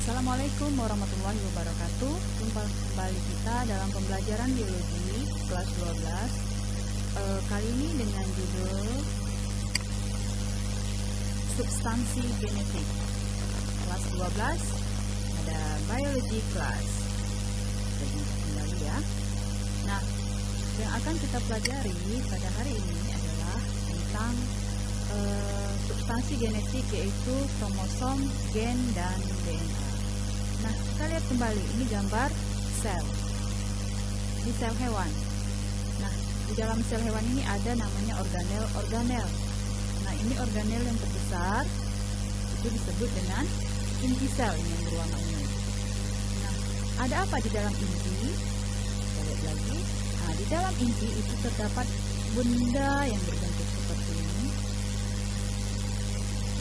Assalamualaikum warahmatullahi wabarakatuh. Jumpa kembali kita dalam pembelajaran biologi kelas 12. Kali ini dengan judul substansi genetik. Kelas 12 ada biology class. Jadi kembali ya. Nah, yang akan kita pelajari pada hari ini adalah tentang substansi genetik, yaitu kromosom, gen, dan DNA. Nah, kita lihat kembali, ini gambar sel. Ini sel hewan. Nah, di dalam sel hewan ini ada namanya organel-organel. Nah, ini organel yang terbesar itu disebut dengan inti sel, ini yang berwarna ungu. Nah, ada apa di dalam inti? Kita lihat lagi. Nah, di dalam inti itu terdapat benda yang berbentuk seperti ini,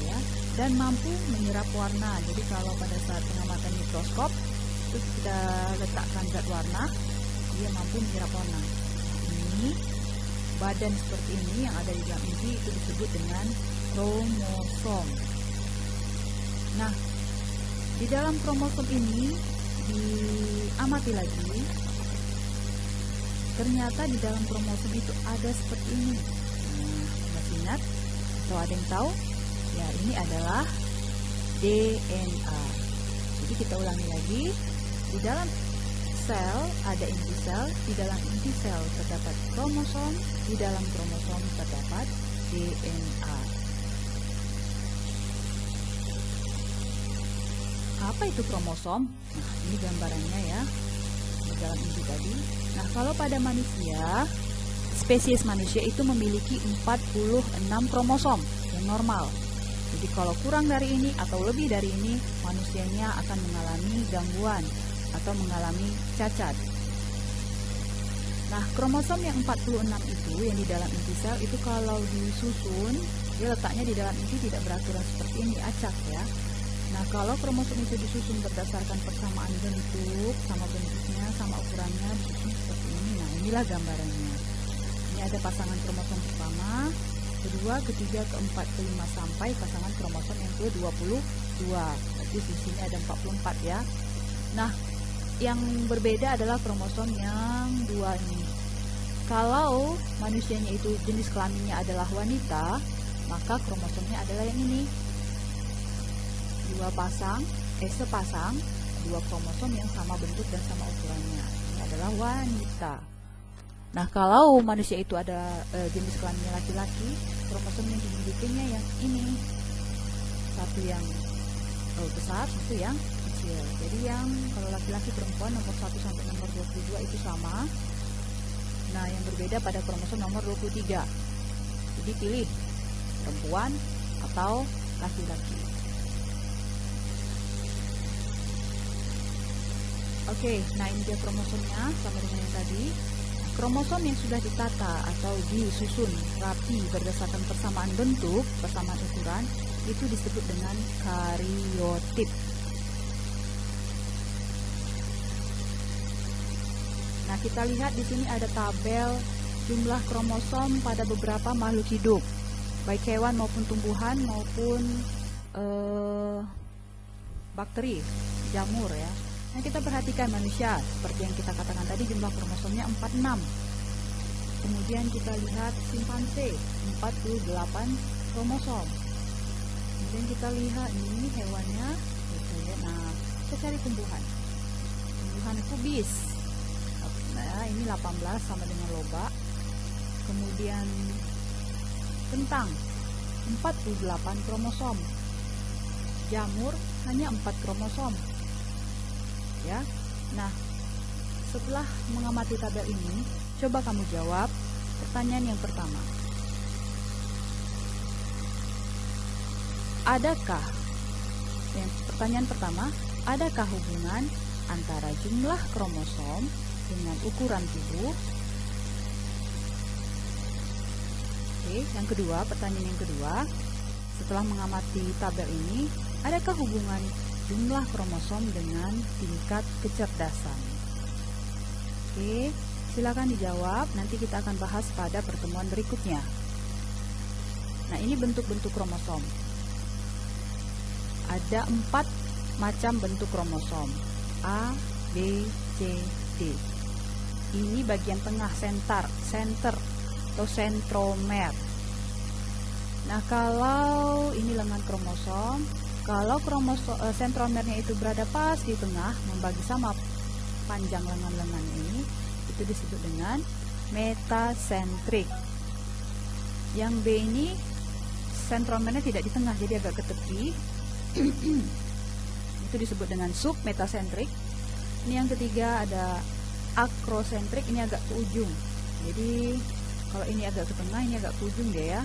ya, dan mampu menyerap warna. Jadi kalau pada saat pengamatan mikroskop itu kita letakkan zat warna, dia mampu menyerap warna. Ini badan seperti ini yang ada di dalam inti itu disebut dengan kromosom. Nah, di dalam kromosom ini diamati lagi, ternyata di dalam kromosom itu ada seperti ini. Nah, masih ingat? Atau ada yang tahu? Ya, ini adalah DNA. Jadi kita ulangi lagi. Di dalam sel ada inti sel, di dalam inti sel terdapat kromosom, di dalam kromosom terdapat DNA. Apa itu kromosom? Nah, ini gambarannya ya, di dalam inti tadi. Nah, kalau pada manusia, spesies manusia itu memiliki 46 kromosom yang normal. Jadi kalau kurang dari ini atau lebih dari ini, manusianya akan mengalami gangguan atau mengalami cacat. Nah, kromosom yang 46 itu yang di dalam inti sel itu kalau disusun, dia letaknya di dalam inti tidak beraturan seperti ini, acak ya. Nah, kalau kromosom itu disusun berdasarkan persamaan bentuk, sama bentuknya, sama ukurannya, disusun seperti ini. Nah, inilah gambarannya. Ini ada pasangan kromosom pertama, kedua, ketiga, keempat, kelima, sampai pasangan kromosom yang ke-22. Jadi di sini ada 44 ya. Nah, yang berbeda adalah kromosom yang 2 ini. Kalau manusianya itu jenis kelaminnya adalah wanita, maka kromosomnya adalah yang ini. Sepasang dua kromosom yang sama bentuk dan sama ukurannya. Ini adalah wanita. Nah, kalau manusia itu ada jenis kelaminnya laki-laki, kromosom yang dimilikinya yang ini. Satu yang besar, satu yang kecil. Jadi yang kalau laki-laki perempuan nomor 1 sampai nomor 22 itu sama. Nah, yang berbeda pada kromosom nomor 23. Jadi pilih perempuan atau laki-laki. Oke, nah ini dia kromosomnya sama dengan yang tadi. Kromosom yang sudah ditata atau disusun rapi berdasarkan persamaan bentuk, persamaan ukuran, itu disebut dengan kariotip. Nah, kita lihat di sini ada tabel jumlah kromosom pada beberapa makhluk hidup, baik hewan maupun tumbuhan maupun bakteri, jamur ya. Nah, kita perhatikan manusia, seperti yang kita katakan tadi jumlah kromosomnya 46. Kemudian kita lihat simpanse, 48 kromosom. Kemudian kita lihat ini hewannya, gitu ya. Nah, kita cari tumbuhan. Tumbuhan kubis. Nah, ini 18 sama dengan lobak. Kemudian kentang, 48 kromosom. Jamur hanya 4 kromosom. Ya. Nah, setelah mengamati tabel ini, coba kamu jawab pertanyaan yang pertama. Pertanyaan pertama, adakah hubungan antara jumlah kromosom dengan ukuran tubuh? Oke, yang kedua, pertanyaan yang kedua, setelah mengamati tabel ini, adakah hubungan jumlah kromosom dengan tingkat kecerdasan? Oke, silakan dijawab. Nanti kita akan bahas pada pertemuan berikutnya. Nah, ini bentuk-bentuk kromosom. Ada 4 macam bentuk kromosom A, B, C, D. Ini bagian tengah center atau sentromer. Nah, kalau ini lengan kromosom, kalau sentromernya itu berada pas di tengah, membagi sama panjang lengan-lengan ini, itu disebut dengan metasentrik. Yang B ini sentromernya tidak di tengah, jadi agak ke tepi. Itu disebut dengan submetasentrik. Ini yang ketiga ada akrosentrik, ini agak ke ujung. Jadi kalau ini agak ke tengah, ini agak ke ujung dia ya,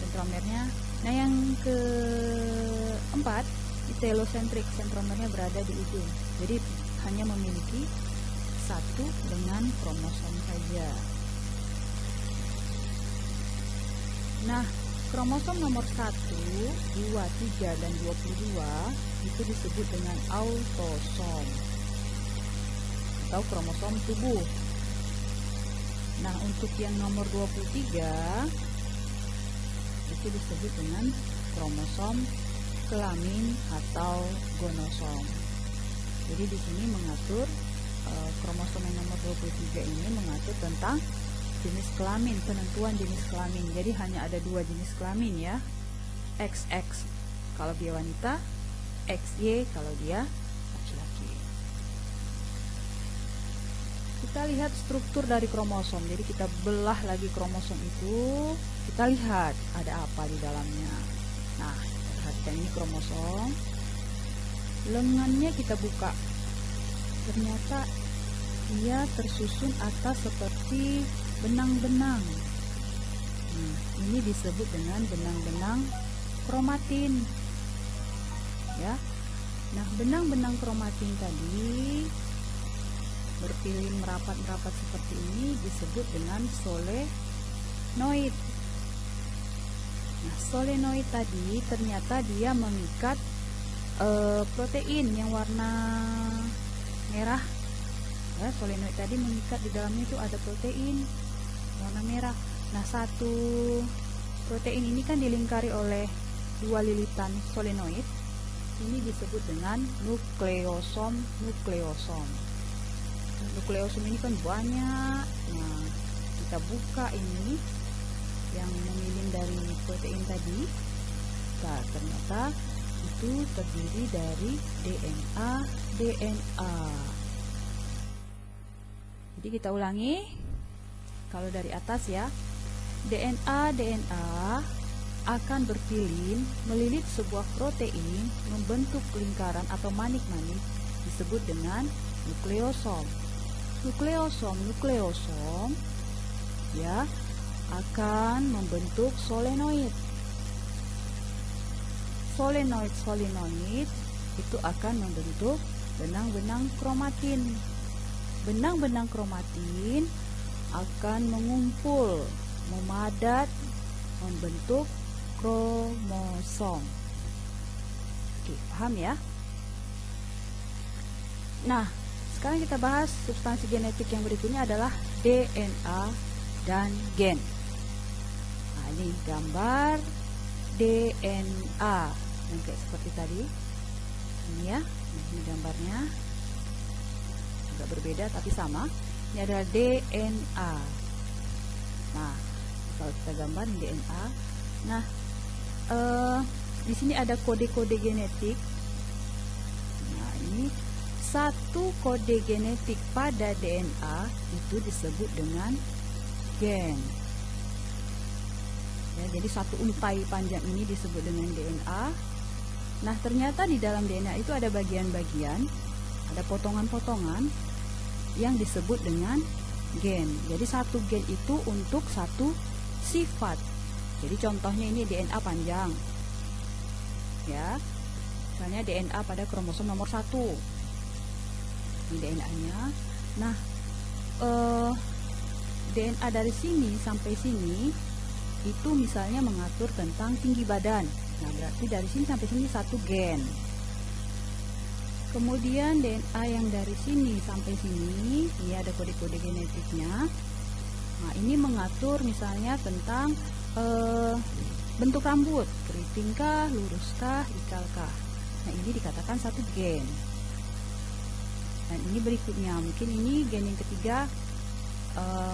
sentromernya. Nah, yang keempat telosentrik, sentromernya berada di ujung. Jadi hanya memiliki satu dengan kromosom saja. Nah, kromosom nomor 1, 2, 3, dan 22 itu disebut dengan autosom atau kromosom tubuh. Nah, untuk yang nomor 23 itu disebut dengan kromosom kelamin atau gonosom. Jadi di sini mengatur kromosom yang nomor 23 ini mengatur tentang jenis kelamin, penentuan jenis kelamin. Jadi hanya ada 2 jenis kelamin ya, XX kalau dia wanita, XY kalau dia laki-laki. Kita lihat struktur dari kromosom. Jadi kita belah lagi kromosom itu, kita lihat ada apa di dalamnya. Nah, perhatikan ini kromosom. Lengannya kita buka. Ternyata ia tersusun atas seperti benang-benang. Ini disebut dengan benang-benang kromatin. Ya. Nah, benang-benang kromatin tadi berpilih merapat-merapat seperti ini disebut dengan solenoid. Nah, solenoid tadi ternyata dia mengikat protein yang warna merah. Ya, solenoid tadi mengikat di dalamnya itu ada protein warna merah. Nah, satu protein ini kan dilingkari oleh 2 lilitan solenoid. Ini disebut dengan nukleosom. Nukleosom ini kan banyak. Nah, kita buka ini yang memilih dari protein tadi. Nah, ternyata itu terdiri dari DNA. Jadi kita ulangi. Kalau dari atas ya, DNA akan berpilin melilit sebuah protein membentuk lingkaran atau manik-manik disebut dengan nukleosom. Nukleosom ya akan membentuk solenoid. Solenoid itu akan membentuk benang-benang kromatin. Benang-benang kromatin akan mengumpul, memadat, membentuk kromosom. Oke, paham ya? Nah, sekarang kita bahas substansi genetik yang berikutnya adalah DNA dan gen. Nah, ini gambar DNA yang kayak seperti tadi. Ini ya, ini gambarnya. Agak berbeda tapi sama. Ini adalah DNA. Nah, kalau kita gambar ini DNA. Nah, di sini ada kode-kode genetik. Nah, ini satu kode genetik pada DNA itu disebut dengan gen. Ya, jadi satu untai panjang ini disebut dengan DNA. Nah, ternyata di dalam DNA itu ada bagian-bagian, ada potongan-potongan yang disebut dengan gen. Jadi satu gen itu untuk satu sifat. Jadi contohnya ini DNA panjang. Ya. Misalnya DNA pada kromosom nomor 1. Ini DNA-nya. Nah, DNA dari sini sampai sini itu misalnya mengatur tentang tinggi badan. Nah, berarti dari sini sampai sini satu gen. Kemudian DNA yang dari sini sampai sini, ini ada kode-kode genetiknya. Nah, ini mengatur misalnya tentang bentuk rambut, keritingkah, luruskah, ikalkah. Nah, ini dikatakan satu gen. Dan ini berikutnya, mungkin ini gen yang ketiga,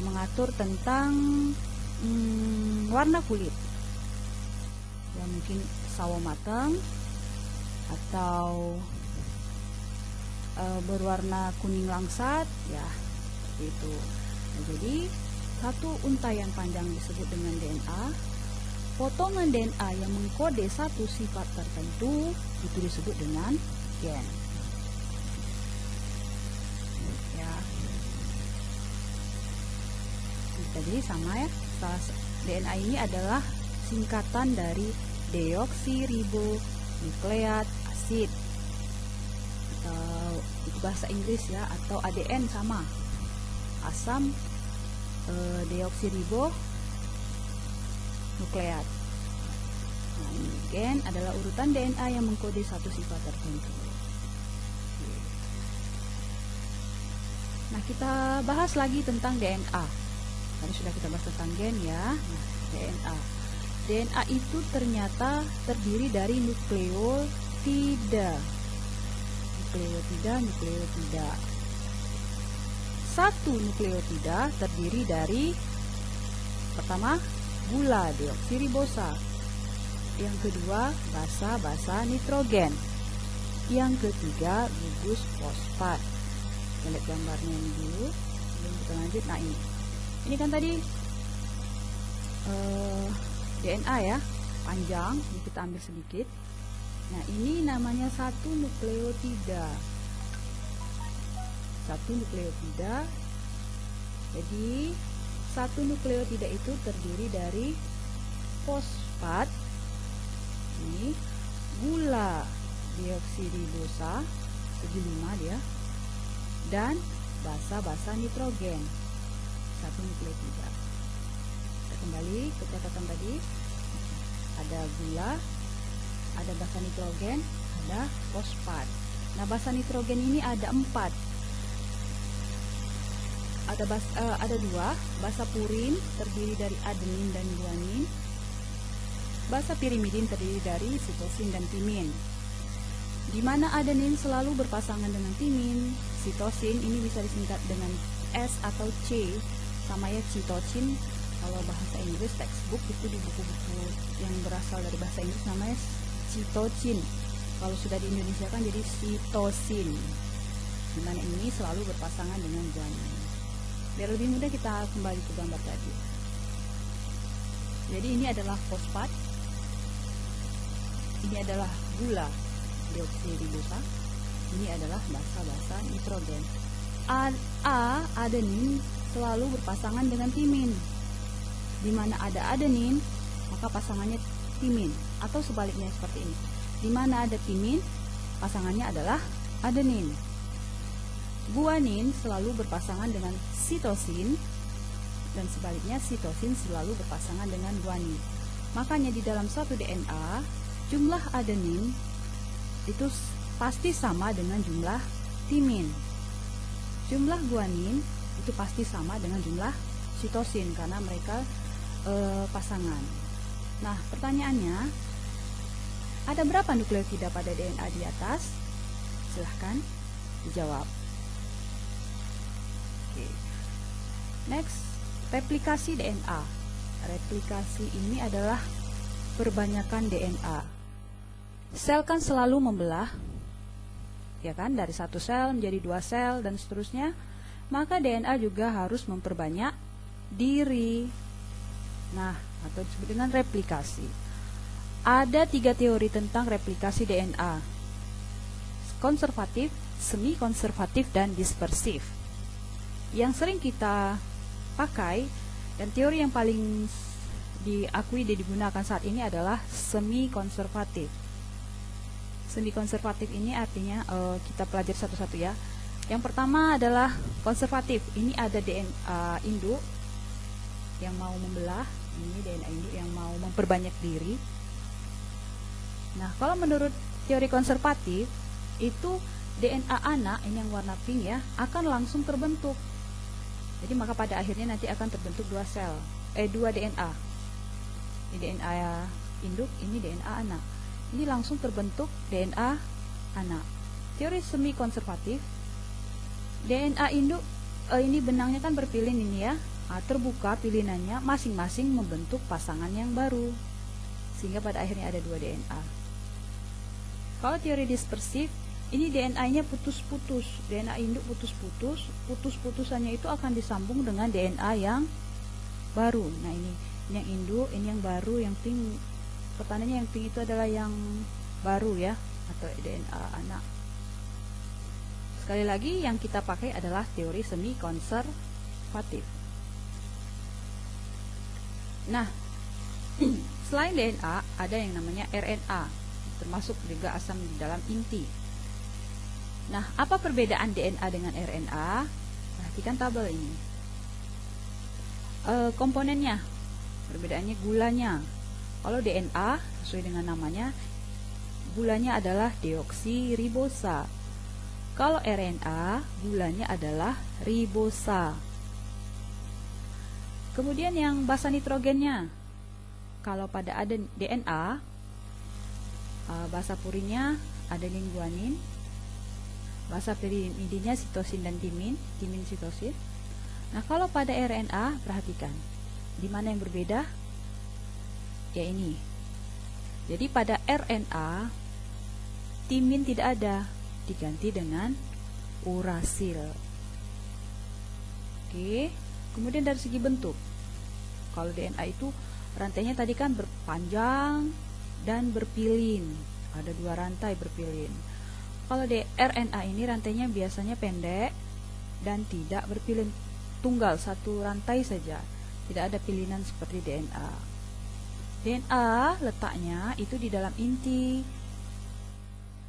mengatur tentang warna kulit. Ya, mungkin sawo matang atau berwarna kuning langsat, ya seperti itu. Nah, jadi satu untaian panjang disebut dengan DNA. Potongan DNA yang mengkode satu sifat tertentu itu disebut dengan gen. Ya, jadi sama ya. DNA ini adalah singkatan dari deoksiribonukleat asid, atau itu bahasa Inggris ya, atau ADN sama, asam deoksiribonukleat. Nah, ini gen adalah urutan DNA yang mengkode satu sifat tertentu. Nah, kita bahas lagi tentang DNA. Tadi sudah kita bahas tentang gen ya. Nah, DNA. DNA itu ternyata terdiri dari nukleotida. Nukleotida. Satu nukleotida terdiri dari, pertama, gula deoksiribosa. Yang kedua, basa nitrogen. Yang ketiga, gugus fosfat. Kita lihat gambarnya ini dulu sebelum kita lanjut. Nah, ini kan tadi DNA ya, panjang. Ini kita ambil sedikit. Nah, ini namanya satu nukleotida. Jadi satu nukleotida itu terdiri dari fosfat, ini gula deoksiribosa, segi 5 dia, dan basa nitrogen, satu nukleotida. Kita kembali ke catatan tadi. Ada gula, ada basa nitrogen, ada fosfat. Nah, basa nitrogen ini ada 4. Ada 2, basa purin terdiri dari adenin dan guanin. Basa pirimidin terdiri dari sitosin dan timin. Di mana adenin selalu berpasangan dengan timin, sitosin ini bisa disingkat dengan S atau C, sama ya citosin. Kalau bahasa Inggris textbook itu di buku-buku yang berasal dari bahasa Inggris namanya citosin. Kalau sudah di Indonesia kan jadi sitosin. Di mana ini selalu berpasangan dengan guanin. Biar lebih mudah kita kembali ke gambar tadi. Jadi ini adalah fosfat. Ini adalah gula deoksiribosa. Ini adalah basa nitrogen. Adenin selalu berpasangan dengan timin. Di mana ada adenin, maka pasangannya timin, atau sebaliknya seperti ini. Di mana ada timin, pasangannya adalah adenin. Guanin selalu berpasangan dengan sitosin, dan sebaliknya sitosin selalu berpasangan dengan guanin. Makanya di dalam suatu DNA, jumlah adenin itu pasti sama dengan jumlah timin. Jumlah guanin itu pasti sama dengan jumlah sitosin karena mereka pasangan. Nah, pertanyaannya, ada berapa nukleotida pada DNA di atas? Silahkan dijawab. Oke. Next, replikasi DNA. Replikasi ini adalah perbanyakan DNA. Sel kan selalu membelah, ya kan, dari satu sel menjadi 2 sel dan seterusnya. Maka DNA juga harus memperbanyak diri. Nah, atau disebut dengan replikasi. Ada 3 teori tentang replikasi DNA: konservatif, semi konservatif, dan dispersif. Yang sering kita pakai dan teori yang paling diakui dan digunakan saat ini adalah semi konservatif. Semi konservatif ini artinya kita pelajari satu-satu ya. Yang pertama adalah konservatif. Ini ada DNA induk yang mau membelah, ini DNA induk yang mau memperbanyak diri. Nah, kalau menurut teori konservatif, itu DNA anak, ini yang warna pink ya, akan langsung terbentuk. Jadi maka pada akhirnya nanti akan terbentuk 2 DNA. Ini DNA induk, ini DNA anak. Ini langsung terbentuk DNA anak. Teori semi konservatif, DNA induk ini benangnya kan berpilin ini ya, terbuka pilinannya, masing-masing membentuk pasangan yang baru, sehingga pada akhirnya ada 2 DNA. Kalau teori dispersif, ini DNA-nya putus-putus, DNA induk putus-putus, putus-putusannya itu akan disambung dengan DNA yang baru. Nah ini yang induk, ini yang baru, yang pink, pertanyaannya yang pink itu adalah yang baru ya, atau DNA anak. Sekali lagi yang kita pakai adalah teori semi konservatif. Nah, selain DNA ada yang namanya RNA, termasuk juga asam di dalam inti. Nah, apa perbedaan DNA dengan RNA? Perhatikan tabel ini. Komponennya, perbedaannya gulanya. Kalau DNA sesuai dengan namanya, gulanya adalah deoksiribosa. Kalau RNA, gulanya adalah ribosa. Kemudian yang basa nitrogennya. Kalau pada ada DNA, basa purinnya adenin guanin, basa pirimidinnya sitosin dan timin sitosin. Nah, kalau pada RNA, perhatikan, di mana yang berbeda? Ya ini. Jadi pada RNA, timin tidak ada, diganti dengan urasil. Oke, kemudian dari segi bentuk, kalau DNA itu rantainya tadi kan berpanjang dan berpilin, ada 2 rantai berpilin. Kalau di RNA ini rantainya biasanya pendek dan tidak berpilin, tunggal, 1 rantai saja, tidak ada pilinan seperti DNA. DNA letaknya itu di dalam inti,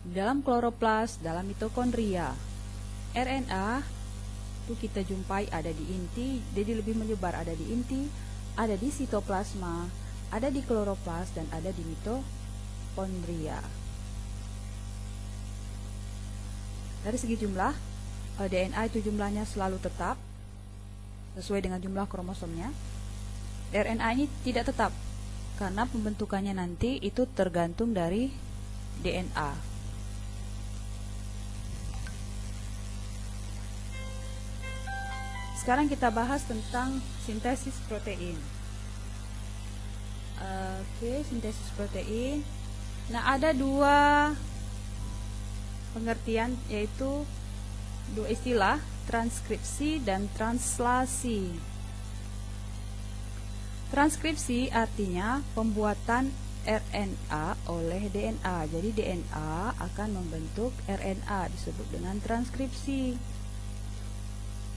di dalam kloroplas, dalam mitokondria. RNA itu kita jumpai ada di inti, jadi lebih menyebar, ada di inti, ada di sitoplasma, ada di kloroplas, dan ada di mitokondria. Dari segi jumlah, DNA itu jumlahnya selalu tetap sesuai dengan jumlah kromosomnya. RNA ini tidak tetap, karena pembentukannya nanti itu tergantung dari DNA. Sekarang kita bahas tentang sintesis protein. Oke, sintesis protein. Nah, ada 2 pengertian, yaitu 2 istilah, transkripsi dan translasi. Transkripsi artinya pembuatan RNA oleh DNA. Jadi DNA akan membentuk RNA, disebut dengan transkripsi.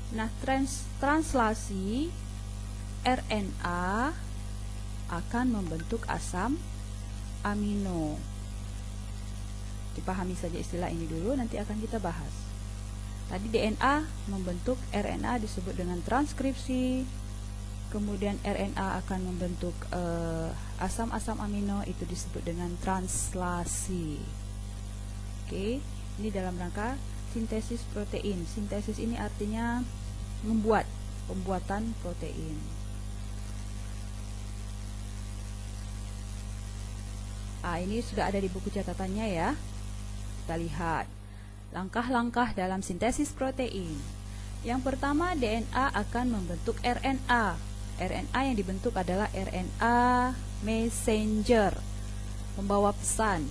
Nah, translasi, RNA akan membentuk asam amino. Dipahami saja istilah ini dulu, nanti akan kita bahas. Tadi DNA membentuk RNA disebut dengan transkripsi. Kemudian RNA akan membentuk asam-asam amino, itu disebut dengan translasi. Oke, ini dalam rangka sintesis protein. Sintesis ini artinya pembuatan protein. Ini sudah ada di buku catatannya ya. Kita lihat langkah-langkah dalam sintesis protein. Yang pertama, DNA akan membentuk RNA. RNA yang dibentuk adalah RNA messenger, pembawa pesan,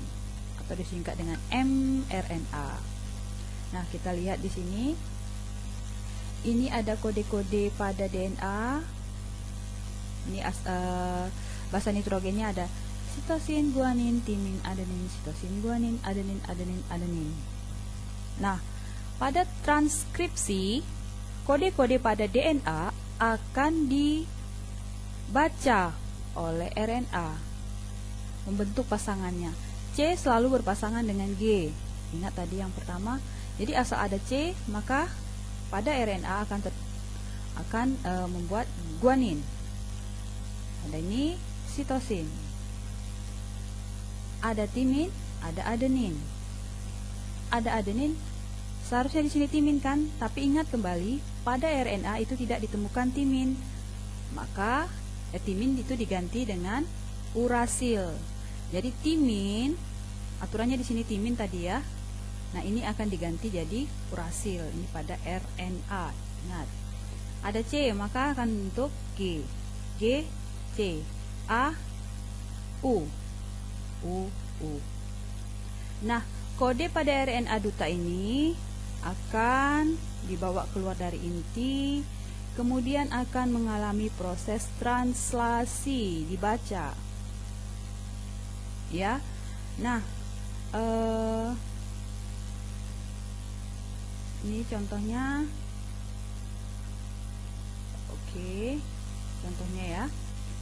atau disingkat dengan mRNA. Nah, kita lihat di sini. Ini ada kode-kode pada DNA. Ini basa nitrogennya ada sitosin, guanin, timin, adenin, sitosin, guanin, adenin, adenin, adenin. Nah, pada transkripsi, kode-kode pada DNA akan dibaca oleh RNA, membentuk pasangannya. C selalu berpasangan dengan G. Ingat tadi yang pertama. Jadi asal ada C, maka pada RNA akan membuat guanin. Ada ini sitosin. Ada timin, ada adenin. Ada adenin, seharusnya di sini timin kan, tapi ingat kembali pada RNA itu tidak ditemukan timin. Maka timin itu diganti dengan urasil. Jadi timin, aturannya di sini timin tadi ya. Nah, ini akan diganti jadi urasil. Ini pada RNA. Ingat. Ada C, maka akan bentuk G. G, C. A, U. U, U. Nah, kode pada RNA duta ini akan dibawa keluar dari inti, kemudian akan mengalami proses translasi, dibaca. Ya. Nah, ini contohnya. Oke, contohnya ya.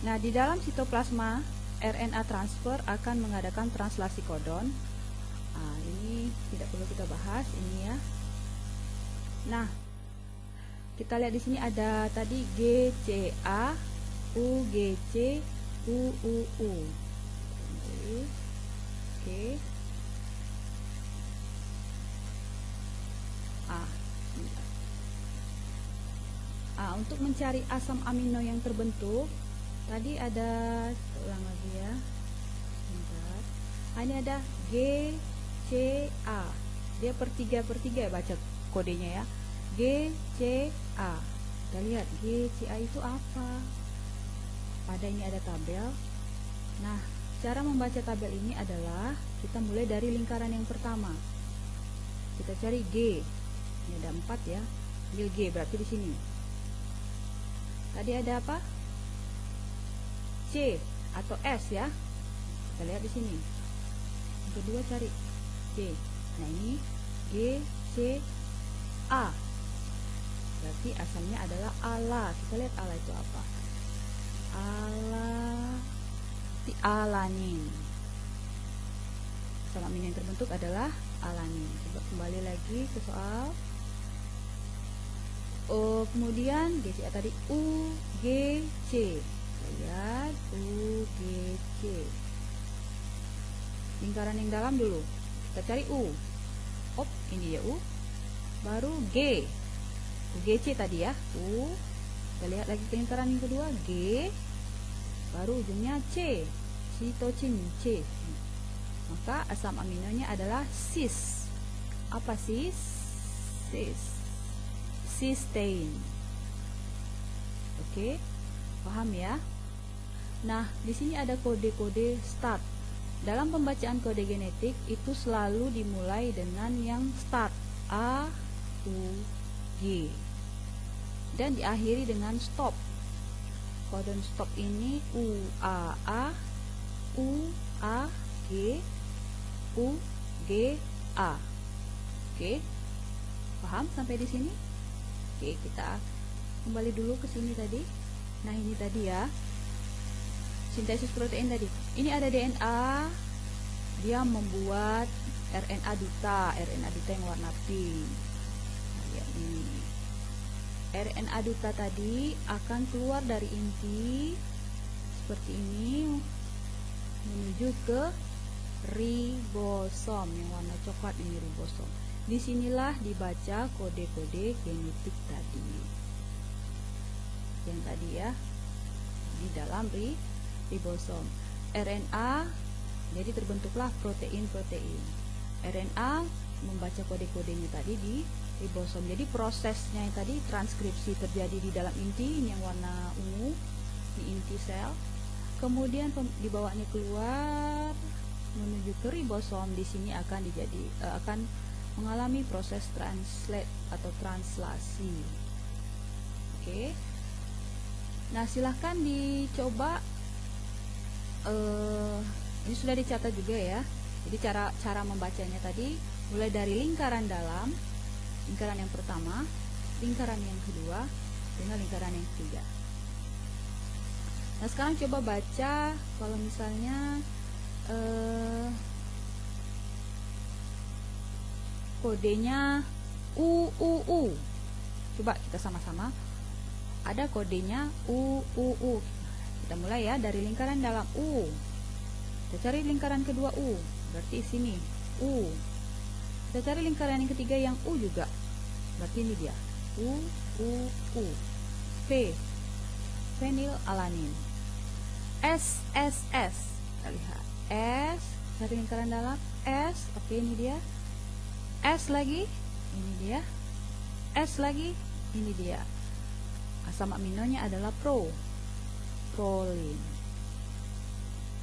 Nah, di dalam sitoplasma, RNA transfer akan mengadakan translasi kodon. Nah, ini tidak perlu kita bahas ini ya. Nah, kita lihat di sini ada tadi GCA, UGC, UUU. Oke. Untuk mencari asam amino yang terbentuk, tadi ada, ulang lagi ya. Bentar. Ini ada GCA. Dia per 3 baca kodenya ya. GCA. Kita lihat GCA itu apa? Pada ini ada tabel. Nah, cara membaca tabel ini adalah kita mulai dari lingkaran yang pertama. Kita cari G. Ini ada 4 ya. Ambil G, berarti di sini. Tadi ada apa? C atau S ya. Kita lihat di sini. Yang kedua cari G. Nah, ini G, C, A. Berarti asalnya adalah ala. Kita lihat ala itu apa? Alanin. Asam amino yang terbentuk adalah alanin. Coba kembali lagi ke soal. Kemudian GCA tadi UGC. Lihat UGC. Lingkaran yang dalam dulu. Kita cari U. Ini ya U. Baru G. UGC tadi ya. U. Kita lihat lagi ke lingkaran yang kedua G. Baru ujungnya C. Sitosin C. Maka asam aminonya adalah cis. Apa cis? Cis. Cysteine. Oke, paham ya? Nah, di sini ada kode-kode start. Dalam pembacaan kode genetik itu selalu dimulai dengan yang start A, U, G, dan diakhiri dengan stop. Kodon stop ini U, A, U, A, G, U, G, A. Oke, paham sampai di sini? Oke, kita kembali dulu ke sini tadi. Nah, ini tadi ya, sintesis protein tadi. Ini ada DNA, dia membuat RNA duta yang warna pink. Nah, lihat ini. RNA duta tadi akan keluar dari inti seperti ini menuju ke ribosom yang warna coklat, ini ribosom. Disinilah dibaca kode-kode genetik tadi. Yang tadi ya, di dalam ribosom. RNA, jadi terbentuklah protein-protein. RNA membaca kode-kodenya tadi di ribosom. Jadi prosesnya yang tadi transkripsi terjadi di dalam inti, ini yang warna ungu, di inti sel. Kemudian dibawanya keluar menuju ke ribosom. Di sini akan mengalami proses translate atau translasi. Oke. Nah, silahkan dicoba. Ini sudah dicatat juga ya. Jadi cara membacanya tadi mulai dari lingkaran dalam, lingkaran yang pertama, lingkaran yang kedua, dengan lingkaran yang ketiga. Nah, sekarang coba baca kalau misalnya kodenya UUU. Coba kita sama-sama. Ada kodenya UUU. Kita mulai ya dari lingkaran dalam U. Kita cari lingkaran kedua U. Berarti sini U. Kita cari lingkaran yang ketiga yang U juga. Berarti ini dia. UUU. P. Fenilalanin. SSS. Kita lihat. S. Cari lingkaran dalam S. Oke, ini dia. S lagi, ini dia. S lagi, ini dia. Asam aminonya adalah prolin.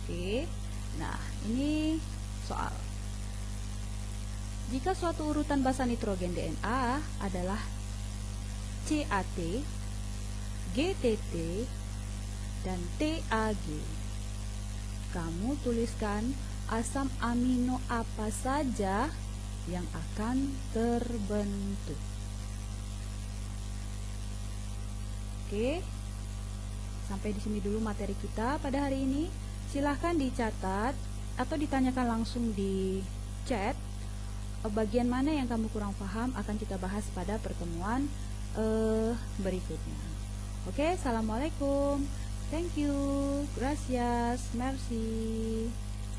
Oke. Nah, ini soal. Jika suatu urutan basa nitrogen DNA adalah CAT, GTT, dan TAG, kamu tuliskan asam amino apa saja yang akan terbentuk. Oke, sampai di sini dulu materi kita pada hari ini. Silahkan dicatat atau ditanyakan langsung di chat bagian mana yang kamu kurang paham, akan kita bahas pada pertemuan berikutnya. Oke, assalamualaikum, thank you, gracias, merci.